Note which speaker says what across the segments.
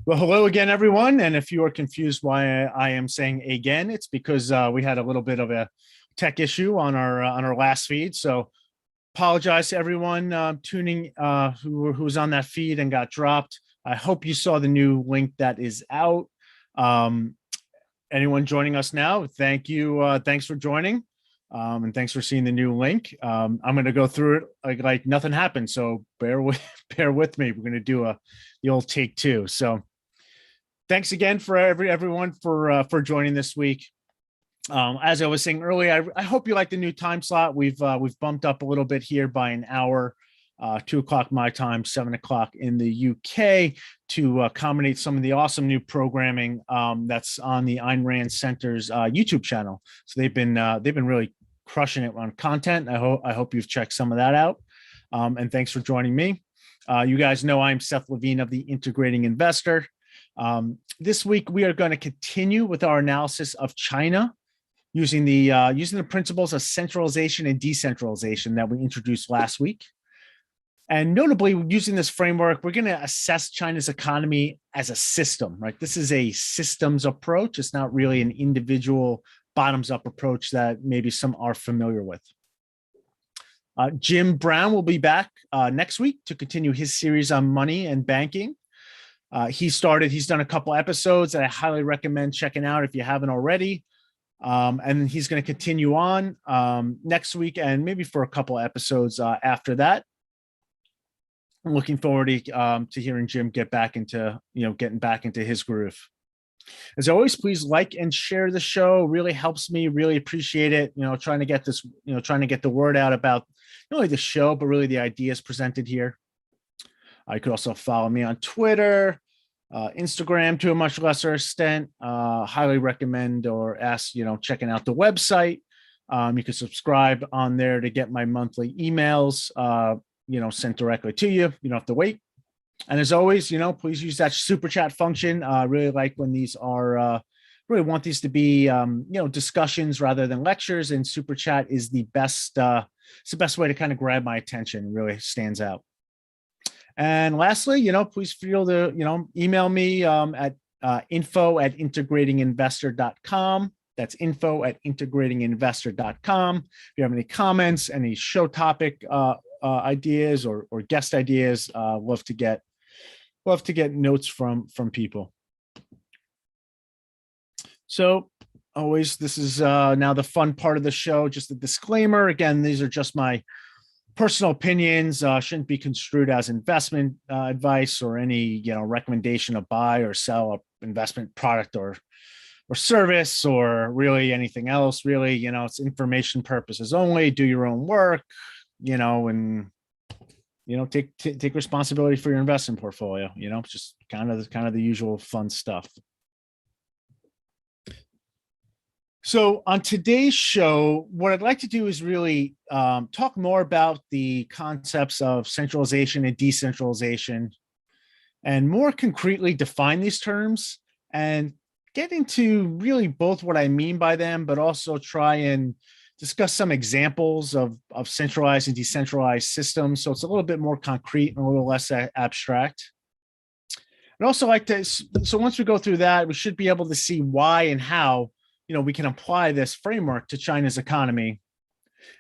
Speaker 1: Well, hello again, everyone. And if you are confused why I am saying again, it's because we had a little bit of a tech issue on our last feed. So apologize to everyone tuning who was on that feed and got dropped. I hope you saw the new link that is out. Um, Anyone joining us now, thank you. Thanks for joining. And thanks for seeing the new link. I'm going to go through it like nothing happened. So bear with me. We're going to do the old take two. So thanks again for everyone for joining this week. As I was saying earlier, I hope you like the new time slot. We've bumped up a little bit here by an hour, 2 o'clock my time, 7 o'clock in the UK, to accommodate some of the awesome new programming that's on the Ayn Rand Center's YouTube channel. So they've been really crushing it on content. I hope you've checked some of that out. And thanks for joining me. You guys know I'm Seth Levine of the Integrating Investor. This week we are going to continue with our analysis of China using the principles of centralization and decentralization that we introduced last week. And notably, using this framework, we're going to assess China's economy as a system, right? This is a systems approach. It's not really an individual bottoms-up approach that maybe some are familiar with. Jim Brown will be back next week to continue his series on money and banking. He's done a couple episodes that I highly recommend checking out if you haven't already. And he's going to continue on next week and maybe for a couple episodes after that. I'm looking forward to hearing Jim getting back into his groove. As always, please like and share the show. Really helps me. Really appreciate it. Trying to get the word out about not only the show, but really the ideas presented here. You could also follow me on Twitter, Instagram to a much lesser extent. Highly recommend or ask, checking out the website. You can subscribe on there to get my monthly emails, sent directly to you. You don't have to wait. And as always, please use that super chat function. Really like when these are, really want these to be, discussions rather than lectures. And super chat is the best, it's the best way to kind of grab my attention. It really stands out. And lastly, please feel to, email me at info@integratinginvestor.com. That's info@integratinginvestor.com. If you have any comments, any show topic ideas or guest ideas, love to get notes from people. So always, this is now the fun part of the show. Just a disclaimer. Again, these are just my personal opinions, shouldn't be construed as investment advice or any recommendation to buy or sell an investment product or service or really anything else. Really, it's information purposes only. Do your own work, and take responsibility for your investment portfolio. It's just kind of the usual fun stuff. So on today's show, what I'd like to do is really talk more about the concepts of centralization and decentralization, and more concretely define these terms and get into really both what I mean by them, but also try and discuss some examples of centralized and decentralized systems. So it's a little bit more concrete and a little less abstract. I'd also like to, so once we go through that, we should be able to see why and how we can apply this framework to China's economy.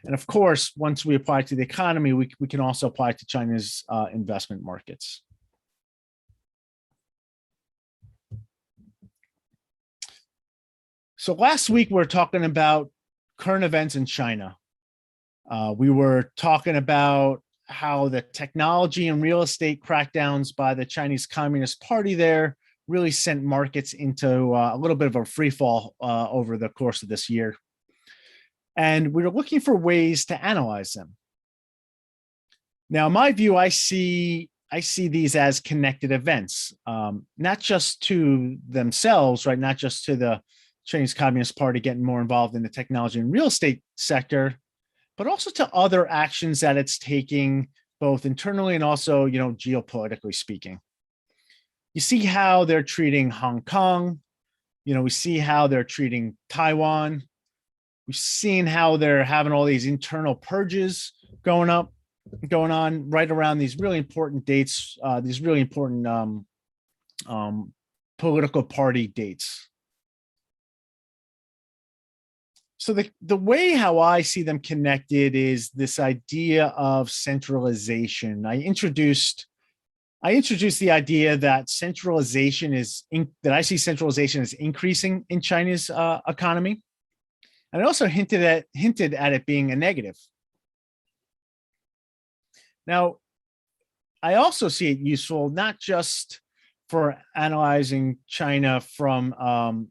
Speaker 1: And of course, once we apply it to the economy, we can also apply it to China's investment markets. So last week, we were talking about current events in China. We were talking about how the technology and real estate crackdowns by the Chinese Communist Party there really sent markets into a little bit of a free fall over the course of this year. And we were looking for ways to analyze them. Now, in my view, I see these as connected events, not just to themselves, right? Not just to the Chinese Communist Party getting more involved in the technology and real estate sector, but also to other actions that it's taking, both internally and also, geopolitically speaking. You see how they're treating Hong Kong. We see how they're treating Taiwan. We've seen how they're having all these internal purges going on right around these really important dates, these really important political party dates. So the way how I see them connected is this idea of centralization. I introduced the idea that that I see centralization as increasing in China's economy. And I also hinted at it being a negative. Now, I also see it useful not just for analyzing China from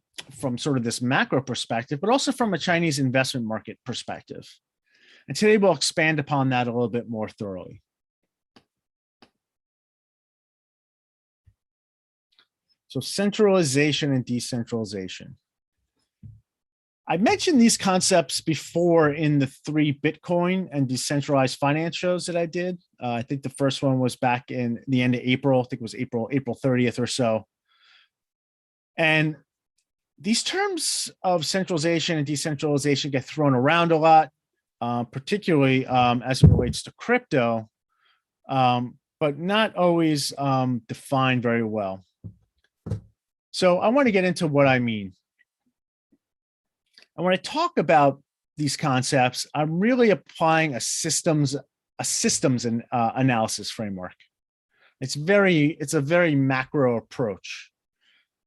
Speaker 1: sort of this macro perspective, but also from a Chinese investment market perspective. And today we'll expand upon that a little bit more thoroughly. So centralization and decentralization. I mentioned these concepts before in the 3 Bitcoin and decentralized finance shows that I did. I think the first one was back in the end of April. I think it was April 30th or so. And these terms of centralization and decentralization get thrown around a lot, particularly as it relates to crypto, but not always defined very well. So I want to get into what I mean. And when I talk about these concepts, I'm really applying a systems analysis framework. It's a very macro approach.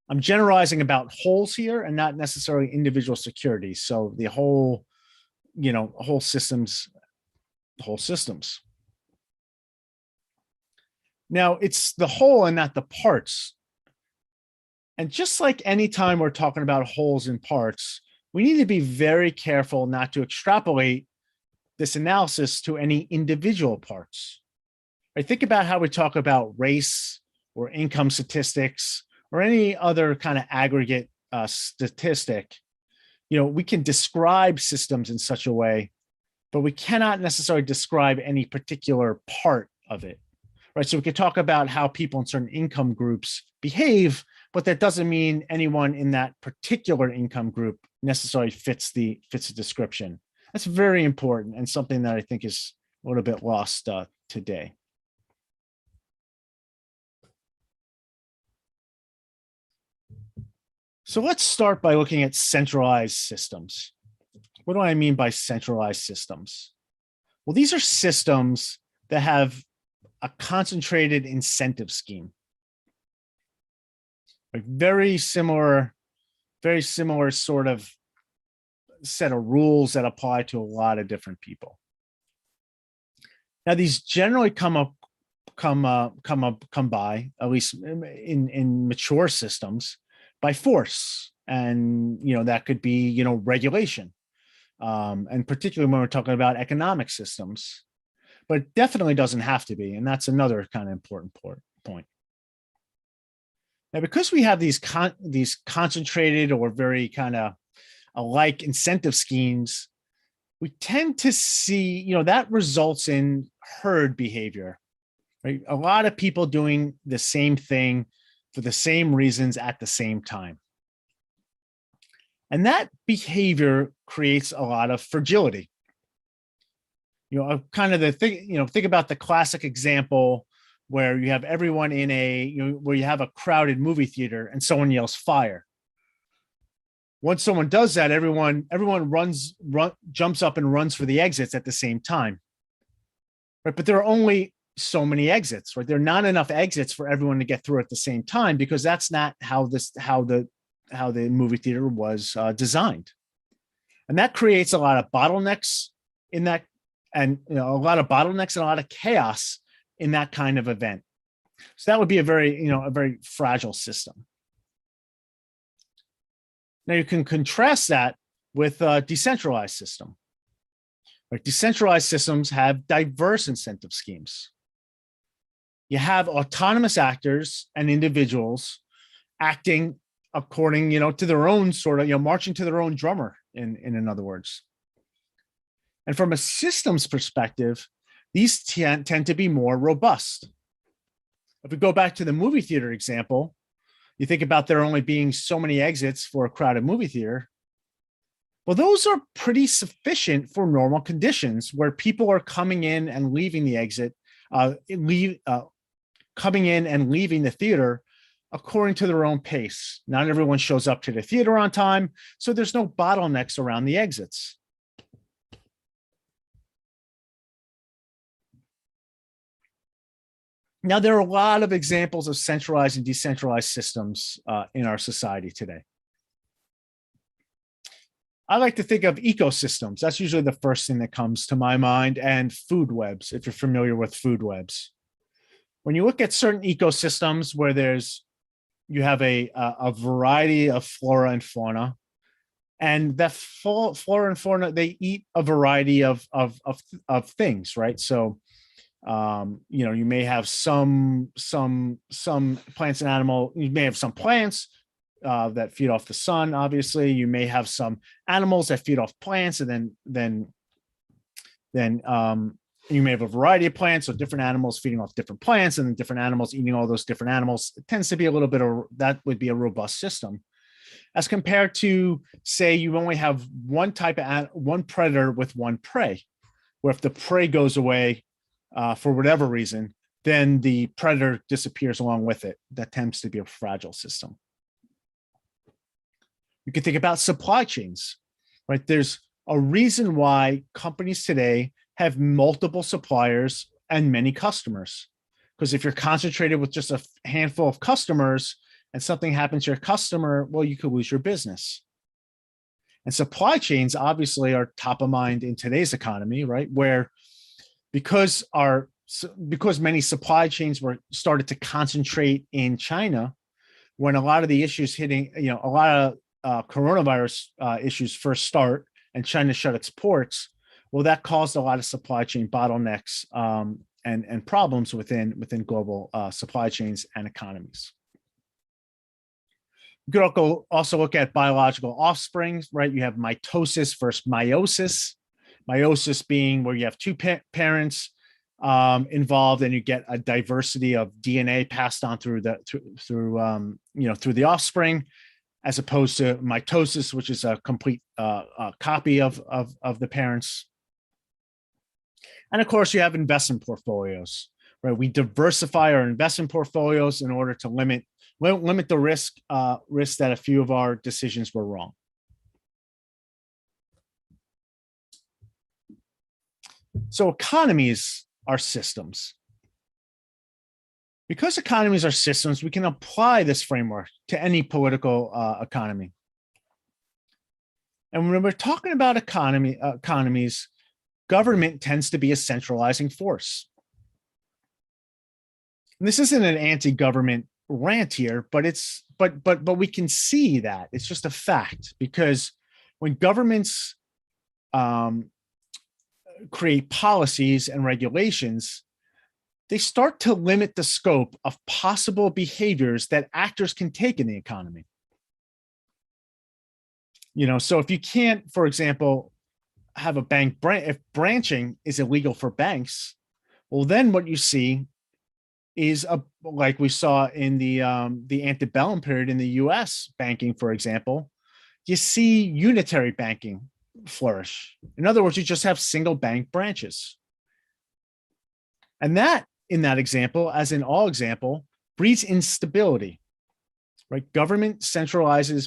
Speaker 1: I'm generalizing about wholes here and not necessarily individual securities. So the whole systems. Now it's the whole and not the parts. And just like any time we're talking about wholes and parts, we need to be very careful not to extrapolate this analysis to any individual parts. Right? Think about how we talk about race or income statistics or any other kind of aggregate statistic. We can describe systems in such a way, but we cannot necessarily describe any particular part of it. Right? So we could talk about how people in certain income groups behave, but that doesn't mean anyone in that particular income group necessarily fits the description. That's very important and something that I think is a little bit lost today. So let's start by looking at centralized systems. What do I mean by centralized systems? Well, these are systems that have a concentrated incentive scheme. Like very similar sort of set of rules that apply to a lot of different people. Now, these generally come by, at least in mature systems, by force. And that could be regulation. And particularly when we're talking about economic systems. But it definitely doesn't have to be. And that's another kind of important point. Now, because we have these concentrated or very kind of alike incentive schemes, we tend to see, that results in herd behavior, right? A lot of people doing the same thing for the same reasons at the same time. And that behavior creates a lot of fragility. Kind of the thing, think about the classic example where you have everyone in where you have a crowded movie theater and someone yells fire. Once someone does that, everyone jumps up and runs for the exits at the same time. Right? But there are only so many exits, right? There are not enough exits for everyone to get through at the same time, because that's not how the movie theater was designed. And that creates a lot of bottlenecks in that, and a lot of chaos in that kind of event. So that would be a very fragile system. Now you can contrast that with a decentralized system. Right? Decentralized systems have diverse incentive schemes. You have autonomous actors and individuals acting according, to their own sort of, marching to their own drummer, in other words. And from a systems perspective, these tend to be more robust. If we go back to the movie theater example, you think about there only being so many exits for a crowded movie theater. Well, those are pretty sufficient for normal conditions where people are coming in and leaving the exit, coming in and leaving the theater according to their own pace. Not everyone shows up to the theater on time, so there's no bottlenecks around the exits. Now, there are a lot of examples of centralized and decentralized systems in our society today. I like to think of ecosystems. That's usually the first thing that comes to my mind, and food webs, if you're familiar with food webs. When you look at certain ecosystems where you have a variety of flora and fauna, and that flora and fauna, they eat a variety of things, right? So, you may have some plants and animal. You may have some plants that feed off the sun. Obviously, you may have some animals that feed off plants, and then you may have a variety of plants, so different animals feeding off different plants, and then different animals eating all those different animals. It tends to be a little bit of, that would be a robust system, as compared to, say, you only have one predator with one prey, where if the prey goes away for whatever reason, then the predator disappears along with it. That tends to be a fragile system. You can think about supply chains, right? There's a reason why companies today have multiple suppliers and many customers. Because if you're concentrated with just a handful of customers and something happens to your customer, well, you could lose your business. And supply chains obviously are top of mind in today's economy, right? Where because many supply chains were started to concentrate in China, when a lot of the issues hitting, a lot of coronavirus issues first start, and China shut its ports, well, that caused a lot of supply chain bottlenecks and problems within global supply chains and economies. You could also look at biological offspring, right? You have mitosis versus meiosis. Meiosis being where you have two parents involved, and you get a diversity of DNA passed on through the offspring, as opposed to mitosis, which is a complete copy of the parents. And of course, you have investment portfolios, right? We diversify our investment portfolios in order to limit the risk that a few of our decisions were wrong. So economies are systems. Because economies are systems, we can apply this framework to any political economy. And when we're talking about economies, government tends to be a centralizing force. And this isn't an anti-government rant here, but we can see that it's just a fact, because when governments create policies and regulations, they start to limit the scope of possible behaviors that actors can take in the economy. So if you can't, for example, have a bank if branching is illegal for banks, well, then what you see is like we saw in the antebellum period in the U.S. banking, for example, you see unitary banking flourish. In other words, you just have single bank branches. And that, in that example, as in all example, breeds instability, right? Government centralizing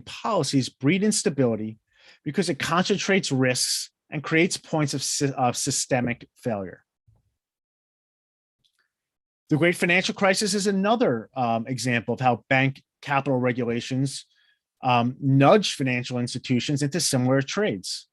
Speaker 1: policies breed instability because it concentrates risks and creates points of systemic failure. The Great Financial Crisis is another example of how bank capital regulations nudged financial institutions into similar trades.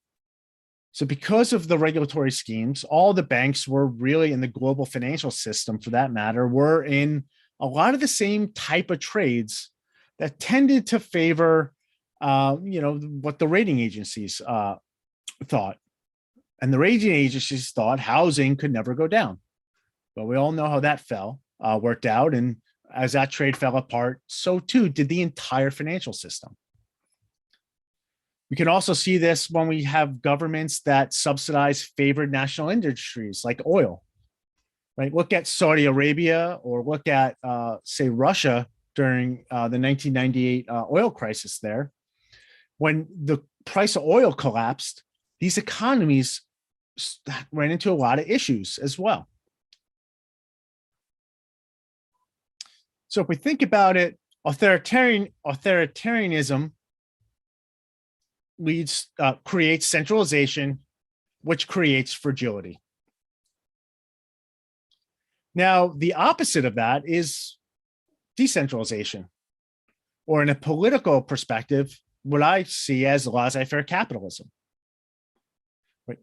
Speaker 1: So because of the regulatory schemes, all the banks were really in the global financial system, for that matter, were in a lot of the same type of trades that tended to favor, what the rating agencies thought. And the rating agencies thought housing could never go down. But we all know how that worked out. And as that trade fell apart, so too did the entire financial system. We can also see this when we have governments that subsidize favored national industries like oil, right? Look at Saudi Arabia, or look at, say, Russia during the 1998 oil crisis there. When the price of oil collapsed, these economies ran into a lot of issues as well. So if we think about it, authoritarianism creates centralization, which creates fragility. Now, the opposite of that is decentralization, or in a political perspective, what I see as laissez-faire capitalism. Right?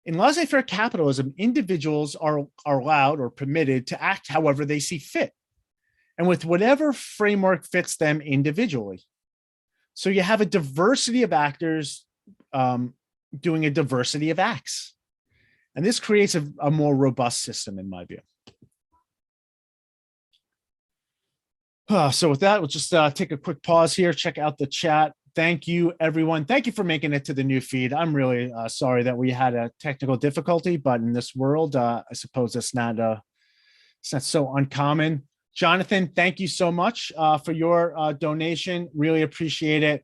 Speaker 1: In laissez-faire capitalism, individuals are allowed or permitted to act however they see fit, and with whatever framework fits them individually. So you have a diversity of actors doing a diversity of acts. And this creates a more robust system, in my view. So with that, we'll just take a quick pause here, check out the chat. Thank you, everyone. Thank you for making it to the new feed. I'm really sorry that we had a technical difficulty, but in this world, I suppose it's not so uncommon. Jonathan, thank you so much for your donation. Really appreciate it.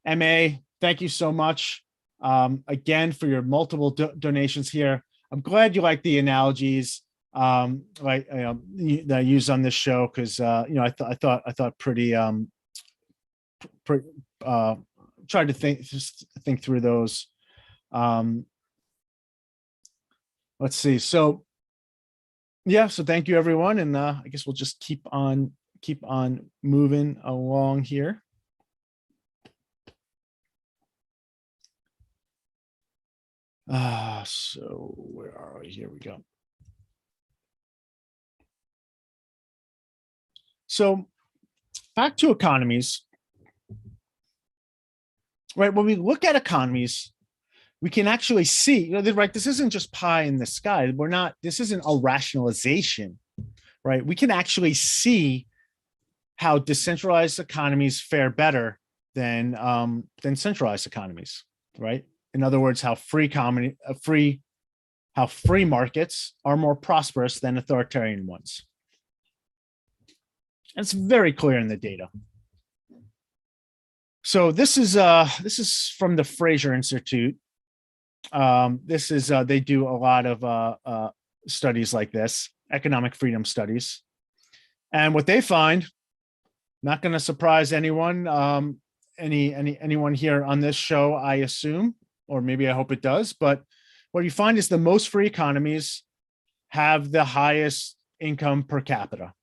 Speaker 1: MA, thank you so much again for your multiple donations here. I'm glad you like the analogies that I use on this show, because I thought pretty tried to think through those. Let's see. So yeah, so thank you, everyone, and I guess we'll just keep on moving along here. So where are we? Here we go. So back to economies, right? When we look at economies, we can actually see, right? This isn't just pie in the sky. This isn't a rationalization, right? We can actually see how decentralized economies fare better than centralized economies, right? In other words, how free markets are more prosperous than authoritarian ones. And it's very clear in the data. So this is from the Fraser Institute. They do a lot of studies like this, economic freedom studies. And what they find, not going to surprise anyone, anyone here on this show, I assume, or maybe I hope it does, but what you find is the most free economies have the highest income per capita.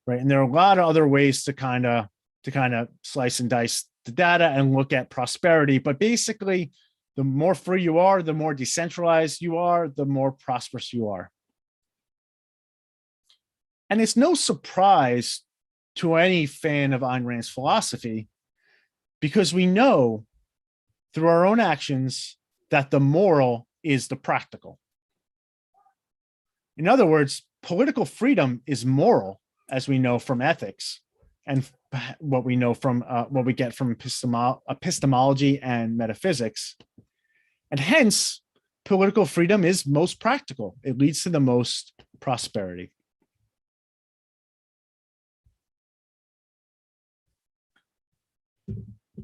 Speaker 1: Right. And there are a lot of other ways to kind of slice and dice the data and look at prosperity. But basically, the more free you are, the more decentralized you are, the more prosperous you are. And it's no surprise to any fan of Ayn Rand's philosophy, because we know through our own actions that the moral is the practical. In other words, political freedom is moral, as we know from ethics, and what we know from what we get from epistemology and metaphysics. And hence, political freedom is most practical. It leads to the most prosperity.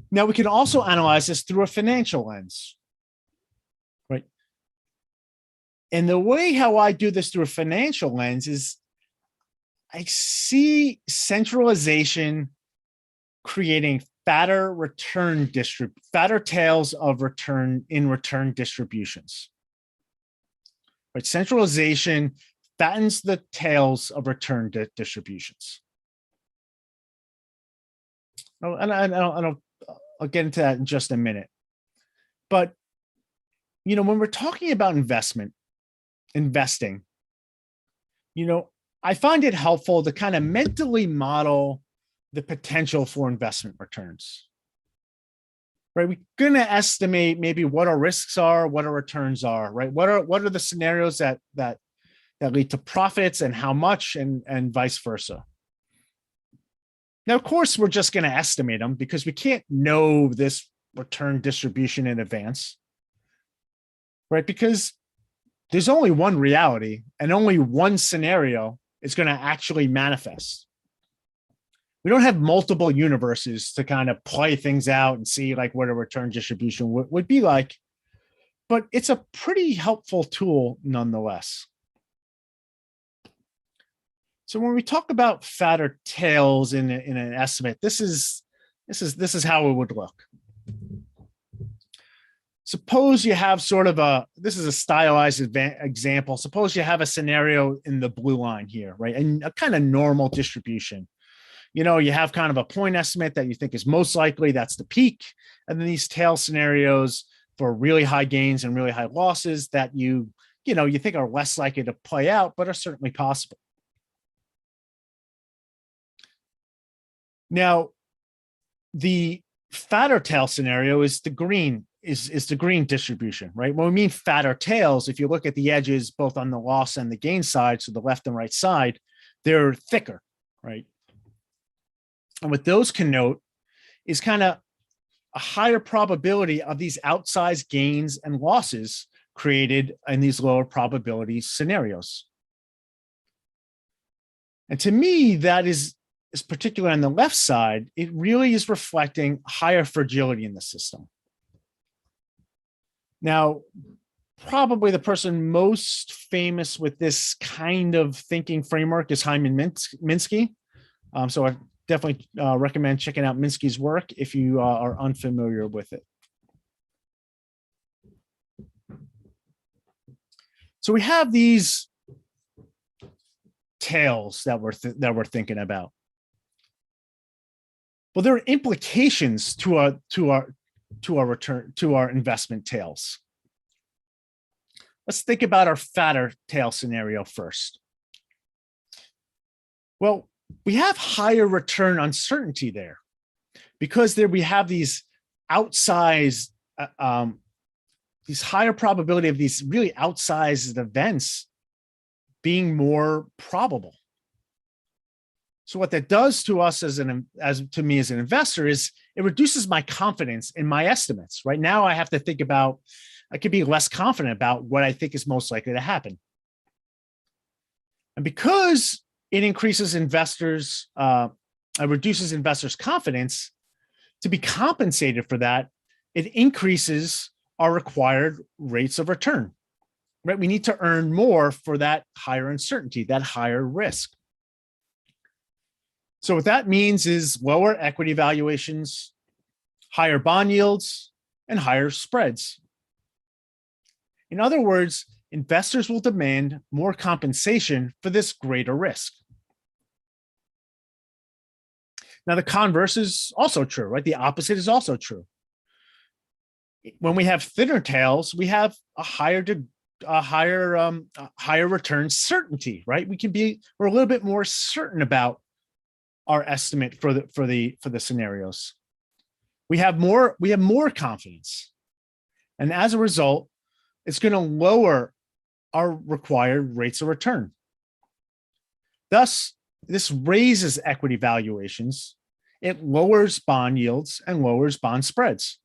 Speaker 1: Now, we can also analyze this through a financial lens, right? And the way how I do this through a financial lens is I see centralization creating fatter tails of return distributions. Right? Centralization fattens the tails of return distributions. And I'll get into that in just a minute. But when we're talking about investing, I find it helpful to kind of mentally model the potential for investment returns. Right? We're going to estimate maybe what our risks are, what our returns are, right? What are the scenarios that lead to profits and how much, and vice versa. Now, of course, we're just going to estimate them because we can't know this return distribution in advance, right? Because there's only one reality and only one scenario is going to actually manifest. We don't have multiple universes to kind of play things out and see like what a return distribution would be like, but it's a pretty helpful tool nonetheless. So when we talk about fatter tails in an estimate, this is how it would look. Suppose you have sort of this is a stylized example. Suppose you have a scenario in the blue line here, right? And a kind of normal distribution. You know, you have kind of a point estimate that you think is most likely, that's the peak. And then these tail scenarios for really high gains and really high losses that you think are less likely to play out, but are certainly possible. Now, the fatter tail scenario is the green distribution, right? When we mean fatter tails, if you look at the edges, both on the loss and the gain side, so the left and right side, they're thicker, right? And what those connote is kind of a higher probability of these outsized gains and losses created in these lower probability scenarios. And to me, that is particularly on the left side, it really is reflecting higher fragility in the system. Now, probably the person most famous with this kind of thinking framework is Hyman Minsky. So I definitely recommend checking out Minsky's work if you are unfamiliar with it. So we have these tails that we're thinking about. Well, there are implications to our return, to our investment tails. Let's think about our fatter tail scenario first. Well, we have higher return uncertainty there because there we have these outsized, these higher probability of these really outsized events being more probable. So what that does to us as an investor is it reduces my confidence in my estimates. Right now, I have to think about, I could be less confident about what I think is most likely to happen. And because it increases investors, it reduces investors' confidence, to be compensated for that, it increases our required rates of return. Right? We need to earn more for that higher uncertainty, that higher risk. So what that means is lower equity valuations, higher bond yields, and higher spreads. In other words, investors will demand more compensation for this greater risk. Now, the converse is also true, right? The opposite is also true. When we have thinner tails, we have a higher return certainty, right? We're a little bit more certain about our estimate for the scenarios. We have more confidence, and as a result, it's going to lower our required rates of return. Thus, this raises equity valuations. It lowers bond yields and lowers bond spreads.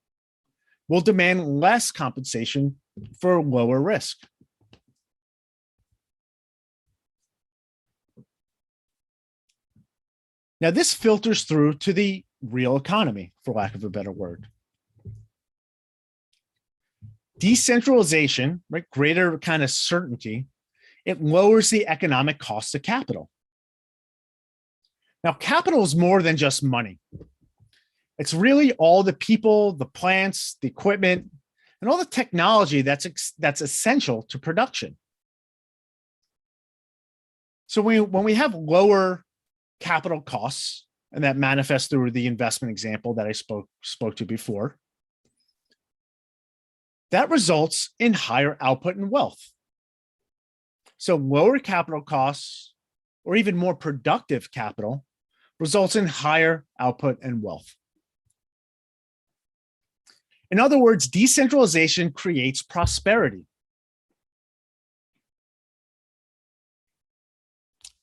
Speaker 1: We'll demand less compensation for lower risk. Now, this filters through to the real economy, for lack of a better word. Decentralization, right, greater kind of certainty, it lowers the economic cost of capital. Now, capital is more than just money. It's really all the people, the plants, the equipment, and all the technology that's essential to production. So when we have lower capital costs, and that manifests through the investment example that I spoke to before, that results in higher output and wealth. So lower capital costs, or even more productive capital, results in higher output and wealth. In other words, decentralization creates prosperity.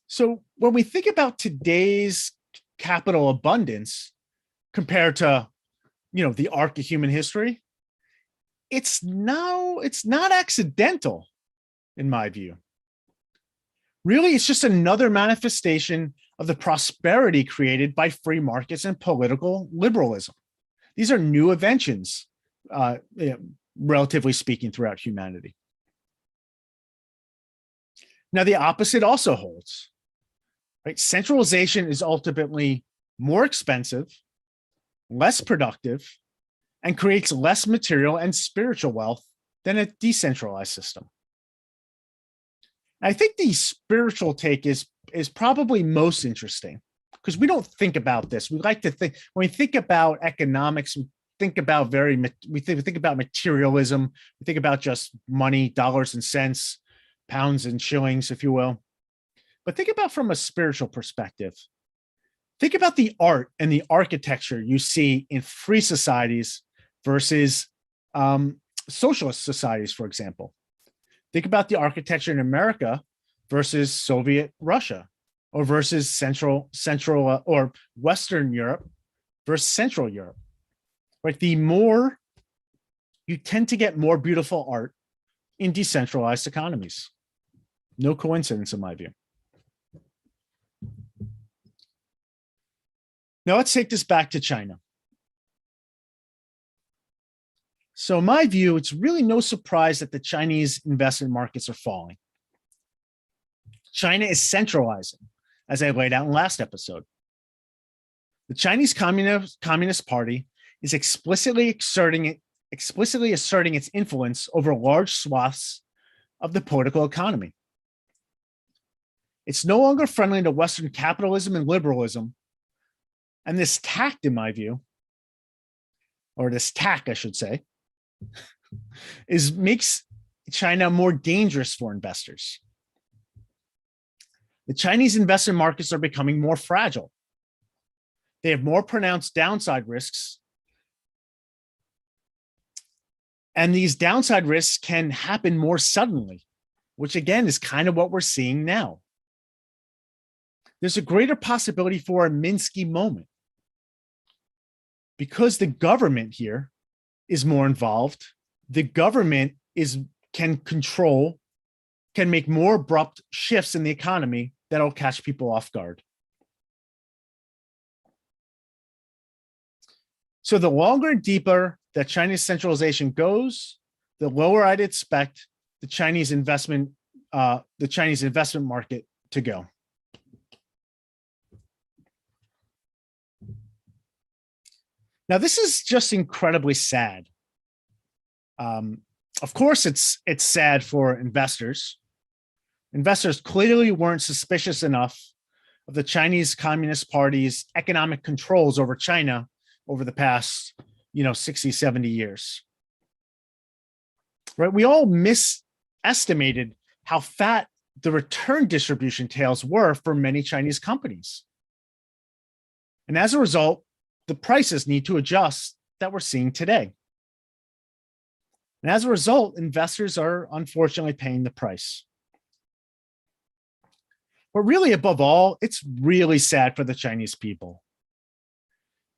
Speaker 1: So when we think about today's capital abundance compared to, the arc of human history, it's not accidental, in my view. Really, it's just another manifestation of the prosperity created by free markets and political liberalism. These are new inventions, relatively speaking, throughout humanity. Now, the opposite also holds. right? Centralization is ultimately more expensive, less productive, and creates less material and spiritual wealth than a decentralized system. I think the spiritual take is probably most interesting because we don't think about this. We like to think when we think about economics, we think about we think about materialism. We think about just money, dollars and cents, pounds and shillings, if you will. But think about from a spiritual perspective. Think about the art and the architecture you see in free societies versus socialist societies, for example. Think about the architecture in America versus Soviet Russia, or versus Central or Western Europe versus Central Europe. Right? The more you tend to get more beautiful art in decentralized economies. No coincidence, in my view. Now let's take this back to China. So in my view, it's really no surprise that the Chinese investment markets are falling. China is centralizing, as I laid out in last episode. The Chinese Communist Party is explicitly asserting its influence over large swaths of the political economy. It's no longer friendly to Western capitalism and liberalism. And this tact, in my view, or this tack, I should say, makes China more dangerous for investors. The Chinese investment markets are becoming more fragile. They have more pronounced downside risks. And these downside risks can happen more suddenly, which again is kind of what we're seeing now. There's a greater possibility for a Minsky moment because the government here is more involved. The government can make more abrupt shifts in the economy that'll catch people off guard. So the longer and deeper that Chinese centralization goes, the lower I'd expect the Chinese investment market to go. Now, this is just incredibly sad. Of course, it's sad for investors. Investors clearly weren't suspicious enough of the Chinese Communist Party's economic controls over China over the past, 60, 70 years. Right? We all misestimated how fat the return distribution tails were for many Chinese companies. And as a result, the prices need to adjust that we're seeing today. And as a result, investors are unfortunately paying the price. But really, above all, it's really sad for the Chinese people.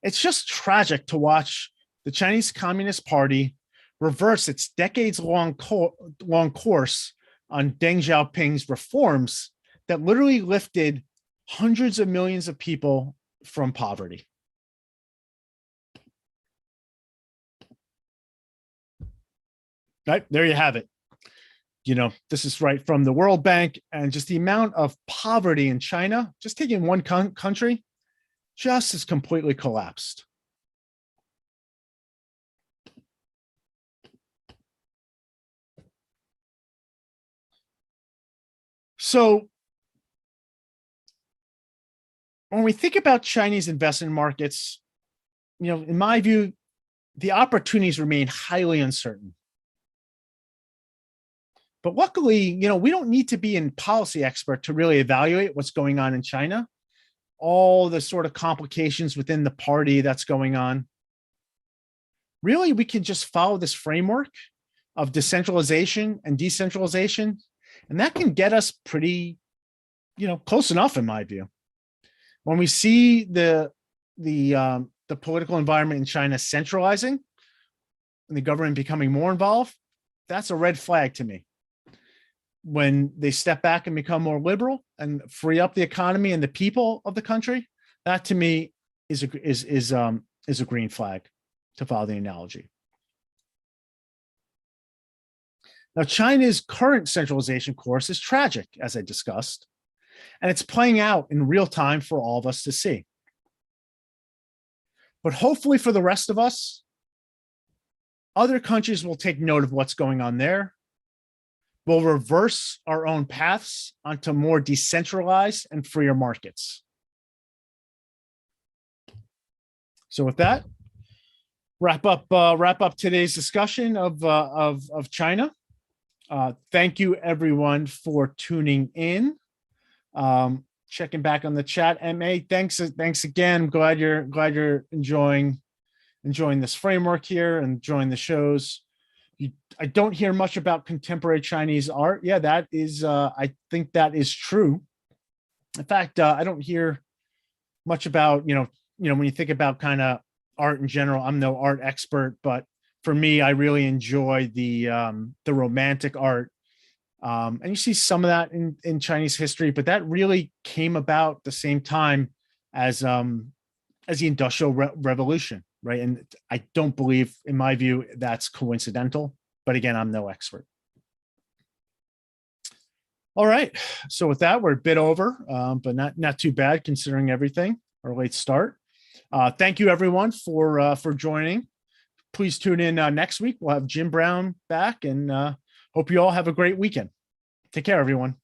Speaker 1: It's just tragic to watch the Chinese Communist Party reverse its decades-long course on Deng Xiaoping's reforms that literally lifted hundreds of millions of people from poverty. Right, there you have it. This is right from the World Bank, and just the amount of poverty in China, just taking one country, just has completely collapsed. So when we think about Chinese investment markets, in my view, the opportunities remain highly uncertain. But luckily, we don't need to be a policy expert to really evaluate what's going on in China, all the sort of complications within the party that's going on. Really, we can just follow this framework of decentralization and decentralization, and that can get us pretty, close enough, in my view. When we see the political environment in China centralizing and the government becoming more involved, that's a red flag to me. When they step back and become more liberal and free up the economy and the people of the country, that to me is a green flag, to follow the analogy. Now, China's current centralization course is tragic, as I discussed. And it's playing out in real time for all of us to see. But hopefully for the rest of us, other countries will take note of what's going on there. We'll reverse our own paths onto more decentralized and freer markets. So with that, wrap up today's discussion of China. Thank you everyone for tuning in. Checking back on the chat. MA, thanks again. I'm glad you're enjoying this framework here and enjoying the shows. I don't hear much about contemporary Chinese art. Yeah, that is, I think that is true. In fact, I don't hear much about, when you think about kind of art in general, I'm no art expert, but for me, I really enjoy the romantic art. And you see some of that in Chinese history, but that really came about the same time as the Industrial Revolution, right? And I don't believe, in my view, that's coincidental. But again, I'm no expert. All right. So with that, we're a bit over, but not too bad considering everything. Our late start. Thank you everyone for joining. Please tune in next week. We'll have Jim Brown back, and hope you all have a great weekend. Take care, everyone.